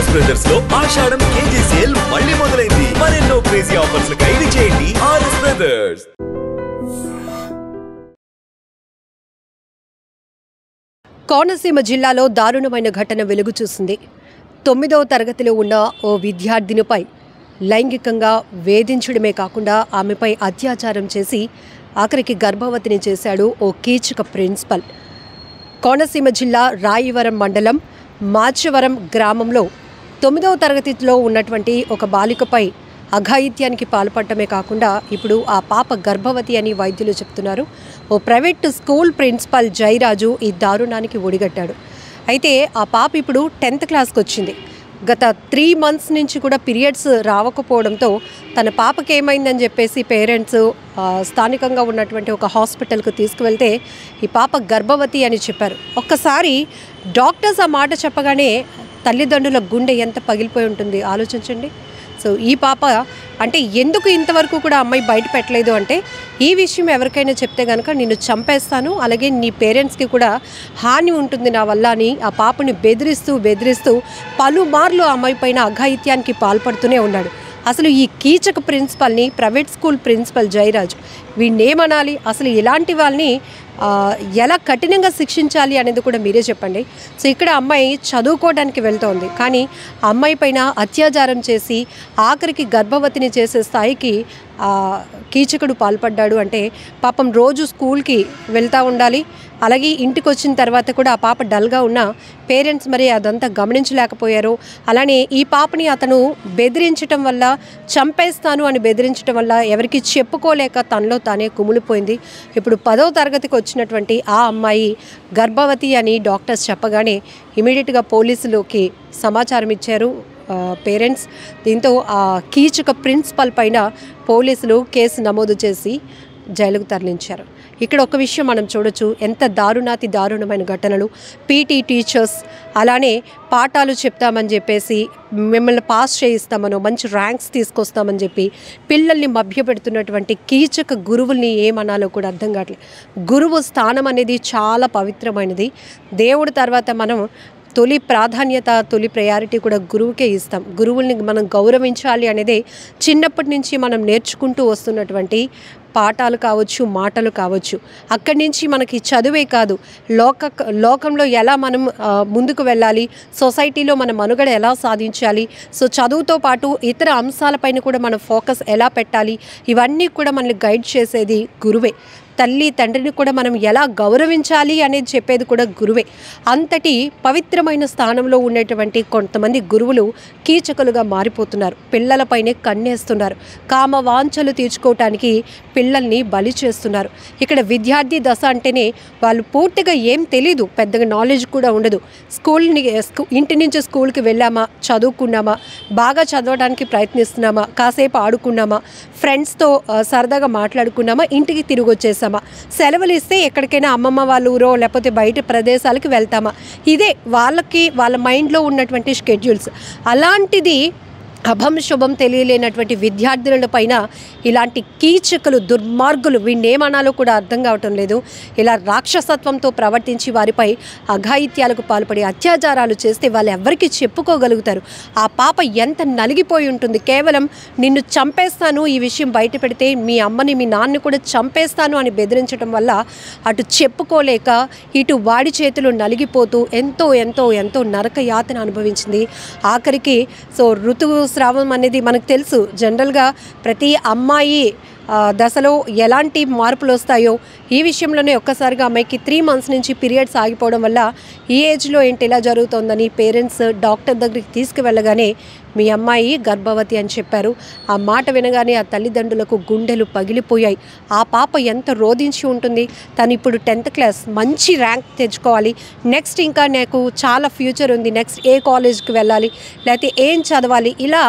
RS brothers లో ఆషాఢం KG sale మళ్ళీ మొదలైంది. మరెన్నో క్రేజీ ఆఫర్స్ లు ఖైదీ చేయండి ఆర్ఎస్ బ్రదర్స్. కోనసీమ జిల్లాలో దారుణమైన ఘటన వెలుగు చూసింది. 9వ తరగతిలో ఉన్న ఓ విద్యార్థినిపై లైంగికంగా వేధించడమే కాకుండా ఆమెపై అత్యాచారం చేసి ఆఖరికి గర్భవతిని చేశాడు ఓ కీచక ప్రిన్సిపల్. కోనసీమ జిల్లా రాయవరం మండలం మాచవరం గ్రామంలో 9వ తరగతిలో ఉన్నటువంటి ఒక బాలికపై అఘాయిత్యానికి పాల్పడటమే కాకుండా ఇప్పుడు ఆ పాప గర్భవతి అని వైద్యులు చెప్తున్నారు. ఓ ప్రైవేట్ స్కూల్ ప్రిన్సిపల్ జయరాజు ఈ దారుణానికి ఒడిగట్టాడు. అయితే ఆ పాప ఇప్పుడు 10th క్లాస్కి వచ్చింది. గత 3 months నుంచి కూడా పీరియడ్స్ రావకపోవడంతో తన పాపకి ఏమైందని చెప్పేసి పేరెంట్స్ స్థానికంగా ఉన్నటువంటి ఒక హాస్పిటల్కు తీసుకువెళ్తే ఈ పాప గర్భవతి అని చెప్పారు. ఒక్కసారి డాక్టర్స్ ఆ మాట చెప్పగానే తల్లిదండ్రుల గుండె ఎంత పగిలిపోయి ఉంటుంది ఆలోచించండి. సో ఈ పాప అంటే ఎందుకు ఇంతవరకు కూడా అమ్మాయి బయట పెట్టలేదు అంటే, ఈ విషయం ఎవరికైనా చెప్తే కనుక నిన్ను చంపేస్తాను, అలాగే నీ పేరెంట్స్కి కూడా హాని ఉంటుంది నా వల్ల అని ఆ పాపని బెదిరిస్తూ పలుమార్లు ఆ అమ్మాయి పైన అఘాయిత్యానికి పాల్పడుతూనే ఉన్నాడు. అసలు ఈ Keechaka ప్రిన్సిపల్ని, private school principal Jayaraju, వీణ్ణేమనాలి, అసలు ఇలాంటి వాళ్ళని ఎలా కఠినంగా శిక్షించాలి అనేది కూడా మీరే చెప్పండి. సో ఇక్కడ అమ్మాయి చదువుకోవడానికి వెళ్తోంది, కానీ అమ్మాయి పైన అత్యాచారం చేసి ఆఖరికి గర్భవతిని చేసే స్థాయికి కీచకుడు పాల్పడ్డాడు. అంటే పాపం రోజు స్కూల్కి వెళ్తూ ఉండాలి, అలాగే ఇంటికి వచ్చిన తర్వాత కూడా ఆ పాప డల్గా ఉన్న పేరెంట్స్ మరి అదంతా గమనించలేకపోయారు. అలానే ఈ పాపని అతను బెదిరించటం వల్ల, చంపేస్తాను అని బెదిరించడం వల్ల ఎవరికి చెప్పుకోలేక తనలో తానే కుమిలిపోయింది. ఇప్పుడు 10వ తరగతికి వచ్చినటువంటి ఆ అమ్మాయి గర్భవతి అని డాక్టర్స్ చెప్పగానే ఇమీడియట్గా పోలీసులకి సమాచారం ఇచ్చారు పేరెంట్స్. దీంతో ఆ కీచక ప్రిన్సిపల్ పైన పోలీసులు కేసు నమోదు చేసి జైలుకు తరలించారు. ఇక్కడ ఒక విషయం మనం చూడొచ్చు, ఎంత దారుణమైన ఘటనలు. పీటీ టీచర్స్ అలానే పాఠాలు చెప్తామని చెప్పేసి, మిమ్మల్ని పాస్ చేయిస్తామనో, మంచి ర్యాంక్స్ తీసుకొస్తామని చెప్పి పిల్లల్ని మభ్యపెడుతున్నటువంటి కీచక గురువుల్ని ఏమనాలో కూడా అర్థం కావట్లేదు. గురువు స్థానం అనేది చాలా పవిత్రమైనది. దేవుడి తర్వాత మనం తొలి ప్రాధాన్యత, తొలి ప్రయారిటీ కూడా గురువుకే ఇస్తాం. గురువుల్ని మనం గౌరవించాలి అనేది చిన్నప్పటి నుంచి మనం నేర్చుకుంటూ వస్తున్నటువంటి పాఠాలు కావచ్చు, మాటలు కావచ్చు. అక్కడి నుంచి మనకి చదువే కాదు, లోకంలో ఎలా మనం ముందుకు వెళ్ళాలి, సొసైటీలో మన మనుగడ ఎలా సాధించాలి, సో చదువుతో పాటు ఇతర అంశాలపైన కూడా మనం ఫోకస్ ఎలా పెట్టాలి, ఇవన్నీ కూడా మనల్ని గైడ్ చేసేది గురువే. తల్లి తండ్రిని కూడా మనం ఎలా గౌరవించాలి అనేది చెప్పేది కూడా గురువే. అంతటి పవిత్రమైన స్థానంలో ఉండేటువంటి కొంతమంది గురువులు కీచకులుగా మారిపోతున్నారు. పిల్లలపైనే కన్నేస్తున్నారు. కామ వాంఛలు తీర్చుకోవటానికి పిల్లల్ని బలి చేస్తున్నారు. ఇక్కడ విద్యార్థి దశ అంటేనే వాళ్ళు పూర్తిగా ఏం తెలీదు, పెద్దగా నాలెడ్జ్ కూడా ఉండదు. ఇంటి నుంచి స్కూల్కి వెళ్ళామా, చదువుకున్నామా, బాగా చదవడానికి ప్రయత్నిస్తున్నామా, కాసేపు ఆడుకున్నామా, ఫ్రెండ్స్తో సరదాగా మాట్లాడుకున్నామా, ఇంటికి తిరిగి వచ్చేసామా, సెలవులు ఇస్తే ఎక్కడికైనా అమ్మమ్మ వాళ్ళ ఊరో లేకపోతే బయట ప్రదేశాలకు వెళ్తామా, ఇదే వాళ్ళ మైండ్లో ఉన్నటువంటి షెడ్యూల్స్. అలాంటిది అభం శుభం తెలియలేనటువంటి విద్యార్థుల పైన ఇలాంటి కీచకులు, దుర్మార్గులు, వీణేమనాలో కూడా అర్థం కావటం లేదు, ఇలా రాక్షసత్వంతో ప్రవర్తించి వారిపై అఘాయిత్యాలకు పాల్పడి అత్యాచారాలు చేస్తే వాళ్ళు ఎవరికి చెప్పుకోగలుగుతారు? ఆ పాప ఎంత నలిగిపోయి ఉంటుంది. కేవలం నిన్ను చంపేస్తాను, ఈ విషయం బయట పెడితే మీ అమ్మని మీ నాన్నని కూడా చంపేస్తాను అని బెదిరించడం వల్ల అటు చెప్పుకోలేక ఇటు వాడి చేతులు నలిగిపోతూ ఎంతో ఎంతో ఎంతో నరక యాతన అనుభవించింది. ఆఖరికి సో ఋతుస్రావం అనేది మనకు తెలుసు, జనరల్గా ప్రతి అమ్మాయి దశలో ఎలాంటి మార్పులు వస్తాయో ఈ విషయంలోనే ఒక్కసారిగా అమ్మాయికి 3 months నుంచి పీరియడ్స్ ఆగిపోవడం వల్ల ఈ ఏజ్లో ఏంటి ఇలా జరుగుతోందని పేరెంట్స్ డాక్టర్ దగ్గరికి తీసుకువెళ్ళగానే మీ అమ్మాయి గర్భవతి అని చెప్పారు. ఆ మాట వినగానే ఆ తల్లిదండ్రులకు గుండెలు పగిలిపోయాయి. ఆ పాప ఎంత రోధించి ఉంటుంది. తను ఇప్పుడు 10th క్లాస్, మంచి ర్యాంక్ తెచ్చుకోవాలి, నెక్స్ట్ ఇంకా నాకు చాలా ఫ్యూచర్ ఉంది, నెక్స్ట్ ఏ కాలేజ్కి వెళ్ళాలి, లేకపోతే ఏం చదవాలి, ఇలా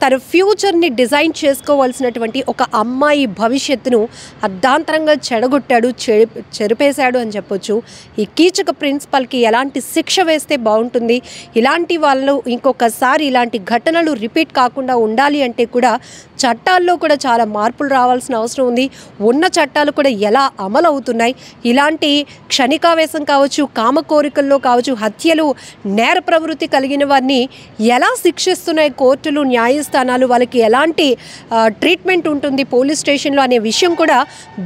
తన ఫ్యూచర్ని డిజైన్ చేసుకోవాల్సినటువంటి ఒక అమ్మాయి భవిష్యత్తును అర్ధాంతరంగా చెడగొట్టాడు, చెరిపేశాడు అని చెప్పొచ్చు. ఈ కీచక ప్రిన్సిపల్కి ఎలాంటి శిక్ష వేస్తే బాగుంటుంది, ఇలాంటి వాళ్ళు ఇంకొకసారి ఇలాంటి ఘటనలు రిపీట్ కాకుండా ఉండాలి అంటే కూడా చట్టాల్లో కూడా చాలా మార్పులు రావాల్సిన అవసరం ఉంది. ఉన్న చట్టాలు కూడా ఎలా అమలు అవుతున్నాయి, ఇలాంటి క్షణికావేశం కావచ్చు, కామ కోరికల్లో కావచ్చు, హత్యలు, నేర ప్రవృత్తి కలిగిన వారిని ఎలా శిక్షిస్తున్నాయి కోర్టులు, న్యాయస్థానాలు, వాళ్ళకి ఎలాంటి ట్రీట్మెంట్ ఉంటుంది పోలీస్ స్టేషన్లో అనే విషయం కూడా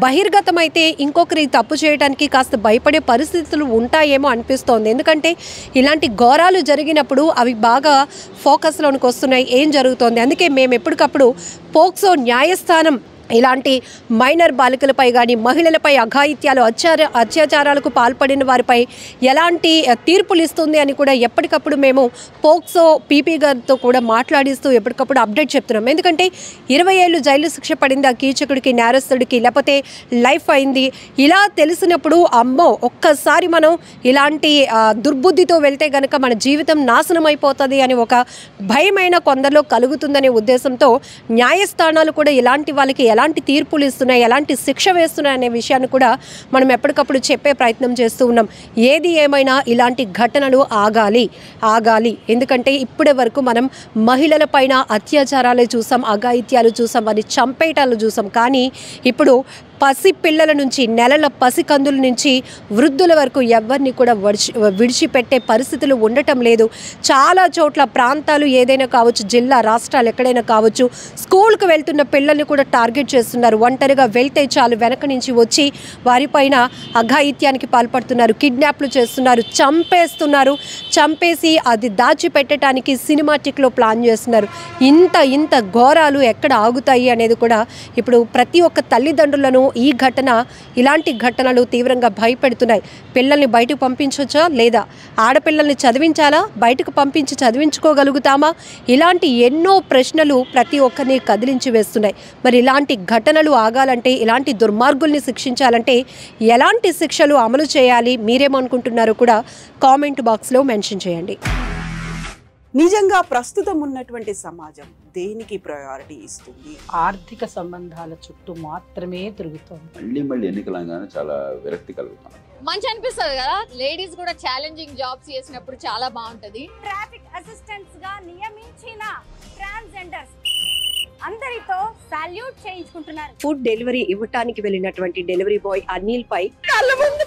బహిర్గతమైతే ఇంకొకరి తప్పు చేయడానికి కాస్త భయపడే పరిస్థితులు ఉంటాయేమో అనిపిస్తోంది. ఎందుకంటే ఇలాంటి ఘోరాలు జరిగినప్పుడు అవి బాగా ఫోకస్లోనికి వస్తున్నాయి, ఏం జరుగుతోంది. అందుకే మేము ఎప్పటికప్పుడు పోక్సో న్యాయస్థానం ఇలాంటి మైనర్ బాలికలపై కానీ మహిళలపై అఘాయిత్యాలు, అత్యాచారాలకు పాల్పడిన వారిపై ఎలాంటి తీర్పులు ఇస్తుంది అని కూడా ఎప్పటికప్పుడు మేము పోక్సో పీపీ గారితో కూడా మాట్లాడిస్తూ ఎప్పటికప్పుడు అప్డేట్ చెప్తున్నాం. ఎందుకంటే 20 ఏళ్ళు జైలు శిక్ష పడింది ఆ కీచకుడికి, నేరస్తుడికి, లేకపోతే లైఫ్ అయింది. ఇలా తెలిసినప్పుడు అమ్మో ఒక్కసారి మనం ఇలాంటి దుర్బుద్ధితో వెళ్తే గనక మన జీవితం నాశనం అయిపోతుంది అని ఒక భయమైన కొందరిలో కలుగుతుందనే ఉద్దేశంతో న్యాయస్థానాలు కూడా ఇలాంటి వాళ్ళకి ఎలాంటి తీర్పులు ఇస్తున్నాయి, ఎలాంటి శిక్ష వేస్తున్నాయి అనే విషయాన్ని కూడా మనం ఎప్పటికప్పుడు చెప్పే ప్రయత్నం చేస్తూ ఉన్నాం. ఏది ఏమైనా ఇలాంటి ఘటనలు ఆగాలి. ఎందుకంటే ఇప్పటి వరకు మనం మహిళల పైన అత్యాచారాలు చూసాం, అఘాయిత్యాలు చూసాం, అని చంపేయటాలు చూసాం. కానీ ఇప్పుడు పసి పిల్లల నుంచి, నెలల పసికందుల నుంచి వృద్ధుల వరకు ఎవరిని కూడా విడిచిపెట్టే పరిస్థితులు ఉండటం లేదు. చాలా చోట్ల ప్రాంతాలు ఏదైనా కావచ్చు, జిల్లా, రాష్ట్రాలు ఎక్కడైనా కావచ్చు, స్కూల్కి వెళ్తున్న పిల్లల్ని కూడా టార్గెట్ చేస్తున్నారు. ఒంటరిగా వెళ్తే చాలు వెనక నుంచి వచ్చి వారిపైన అఘాయిత్యానికి పాల్పడుతున్నారు, కిడ్నాప్లు చేస్తున్నారు, చంపేసి అది దాచిపెట్టడానికి సినిమాటిక్లో ప్లాన్ చేస్తున్నారు. ఇంత ఘోరాలు ఎక్కడ ఆగుతాయి అనేది కూడా ఇప్పుడు ప్రతి ఒక్క తల్లిదండ్రులను ఇలాంటి ఘటనలు తీవ్రంగా భయపెడుతున్నాయి. పిల్లల్ని బయటకు పంపించవచ్చా లేదా, ఆడపిల్లల్ని చదివించాలా, బయటకు పంపించి చదివించుకోగలుగుతామా, ఇలాంటి ఎన్నో ప్రశ్నలు ప్రతి ఒక్కరిని కదిలించి వేస్తున్నాయి. మరి ఇలాంటి ఘటనలు ఆగాలంటే, ఇలాంటి దుర్మార్గుల్ని శిక్షించాలంటే ఎలాంటి శిక్షలు అమలు చేయాలి, మీరేమనుకుంటున్నారో కూడా కామెంట్ బాక్స్లో మెన్షన్ చేయండి. నిజంగా ప్రస్తుతం ఉన్నటువంటి సమాజం దేనికి ప్రయారిటీ ఇస్తుంది? ఆర్థిక సంబంధాల చుట్టూ మాత్రమే తిరుగుతుంది. మళ్ళీ ఎన్నికలంగానే చాలా విరక్తి కలుగుతాను. మంచి అనిపిస్తుంది కదా, లేడీస్ కూడా ఛాలెంజింగ్ జాబ్స్ చేసినప్పుడు చాలా బాగుంటది. ట్రాఫిక్ అసిస్టెంట్స్ గా నియమించిన ట్రాన్స్జెండర్స్ అందరితో సాల్యూట్ చేయించుకుంటున్నారు. ఫుడ్ డెలివరీ ఇవ్వటానికి వెళ్ళినటువంటి డెలివరీ బాయ్ అనిల్ పై కళ్ళ ముందు